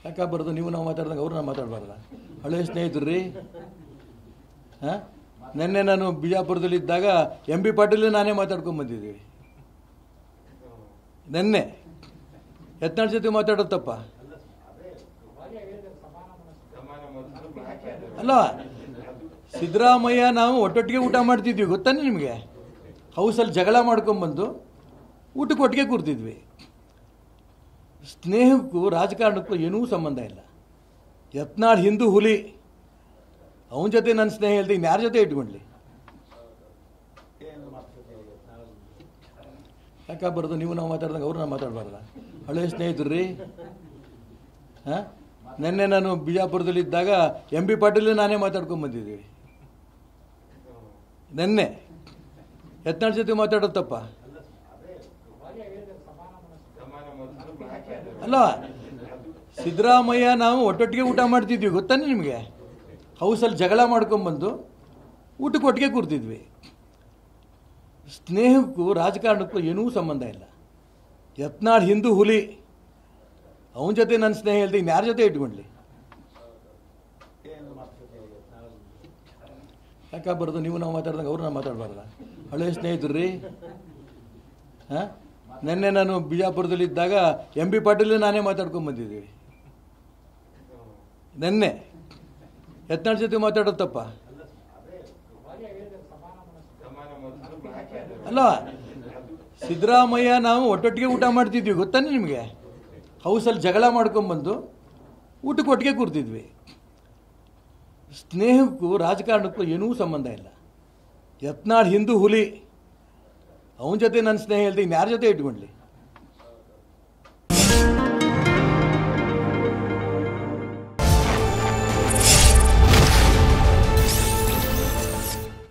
ಯಾಕಾಗಬಾರ್ದು? ನೀವು ನಾವು ಮಾತಾಡ್ದಂಗೆ ಅವ್ರು ನಾವು ಮಾತಾಡಬಾರ್ದ? ಹಳೆಯ ಸ್ನೇಹಿತರು ರೀ. ಹಾಂ, ನಿನ್ನೆ ನಾನು ಬಿಜಾಪುರದಲ್ಲಿದ್ದಾಗ ಎಂ ಬಿ ಪಾಟೀಲ್ ನಾನೇ ಮಾತಾಡ್ಕೊಂಬಂದಿದ್ದೀವಿ. ನಿನ್ನೆ ಯತ್ನಾಳ್ ಜೊತೆ ಮಾತಾಡೋದು ತಪ್ಪ ಅಲ್ಲ? ಸಿದ್ದರಾಮಯ್ಯ ನಾವು ಒಟ್ಟೊಟ್ಟಿಗೆ ಊಟ ಮಾಡ್ತಿದ್ವಿ, ಗೊತ್ತಾನೆ ನಿಮಗೆ? ಹೌಸಲ್ಲಿ ಜಗಳ ಮಾಡ್ಕೊಂಬಂದು ಊಟಕ್ಕೆ ಒಟ್ಟಿಗೆ ಕೂರ್ತಿದ್ವಿ. ಸ್ನೇಹಕ್ಕೂ ರಾಜಕಾರಣಕ್ಕೂ ಏನೂ ಸಂಬಂಧ ಇಲ್ಲ. ಯತ್ನಾಳ್ ಹಿಂದೂ ಹುಲಿ, ಅವನ ಜೊತೆ ನನ್ನ ಸ್ನೇಹ ಹೇಳ್ದೆ ಇನ್ಯಾರ ಜೊತೆ ಇಟ್ಕೊಂಡ್ಲಿ? ಯಾಕಾಗಬಾರ್ದು? ನೀವು ನಾವು ಮಾತಾಡ್ದಂಗೆ ಅವ್ರು ನಾವು ಮಾತಾಡಬಾರ್ದ? ಹಳೆಯ ಸ್ನೇಹಿತರು ರೀ. ಹಾಂ, ನಿನ್ನೆ ನಾನು ಬಿಜಾಪುರದಲ್ಲಿದ್ದಾಗ ಎಂ ಬಿ ಪಾಟೀಲ್ ನಾನೇ ಮಾತಾಡ್ಕೊಂಬಂದಿದ್ದೀವಿ. ನಿನ್ನೆ ಯತ್ನಾಳ್ ಜೊತೆ ಮಾತಾಡೋದು ತಪ್ಪ ಅಲ್ಲ? ಸಿದ್ದರಾಮಯ್ಯ ನಾವು ಒಟ್ಟೊಟ್ಟಿಗೆ ಊಟ ಮಾಡ್ತಿದ್ವಿ, ಗೊತ್ತಾನೆ ನಿಮಗೆ? ಹೌಸಲ್ಲಿ ಜಗಳ ಮಾಡ್ಕೊಂಬಂದು ಊಟಕ್ಕೆ ಒಟ್ಟಿಗೆ ಕೂರ್ತಿದ್ವಿ. ಸ್ನೇಹಕ್ಕೂ ರಾಜಕಾರಣಕ್ಕೂ ಏನೂ ಸಂಬಂಧ ಇಲ್ಲ. ಯತ್ನಾಳ್ ಹಿಂದೂ ಹುಲಿ, ಅವನ ಜೊತೆ ನನ್ನ ಸ್ನೇಹ ಹೇಳ್ದೆ ಇನ್ಯಾರ ಜೊತೆ ಇಟ್ಕೊಂಡ್ಲಿ? ಯಾಕಾಗಬಾರ್ದು? ನೀವು ನಾವು ಮಾತಾಡ್ದಂಗೆ ಅವ್ರು ನಾವು ಮಾತಾಡಬಾರ್ದ? ಹಳೆಯ ಸ್ನೇಹಿತರು ರೀ. ಹಾಂ, ನಿನ್ನೆ ನಾನು ಬಿಜಾಪುರದಲ್ಲಿದ್ದಾಗ ಎಂ ಬಿ ಪಾಟೀಲ್ ನಾನೇ ಮಾತಾಡ್ಕೊಂಬಂದಿದ್ದೀವಿ. ನಿನ್ನೆ ಯತ್ನಾಳ್ ಜೊತೆ ಮಾತಾಡೋದು ತಪ್ಪ ಅಲ್ಲ? ಸಿದ್ದರಾಮಯ್ಯ ನಾವು ಒಟ್ಟೊಟ್ಟಿಗೆ ಊಟ ಮಾಡ್ತಿದ್ವಿ, ಗೊತ್ತಾನೆ ನಿಮಗೆ? ಹೌಸಲ್ಲಿ ಜಗಳ ಮಾಡ್ಕೊಂಬಂದು ಊಟಕ್ಕೆ ಒಟ್ಟಿಗೆ ಕೂರ್ತಿದ್ವಿ. ಸ್ನೇಹಕ್ಕೂ ರಾಜಕಾರಣಕ್ಕೂ ಏನೂ ಸಂಬಂಧ ಇಲ್ಲ. ಯತ್ನಾಳ್ ಹಿಂದೂ ಹುಲಿ, ಅವನ ಜೊತೆ ನನ್ನ ಸ್ನೇಹ ಹೇಳ್ದೆ ಇನ್ಯಾರ ಜೊತೆ ಇಟ್ಕೊಂಡ್ಲಿ?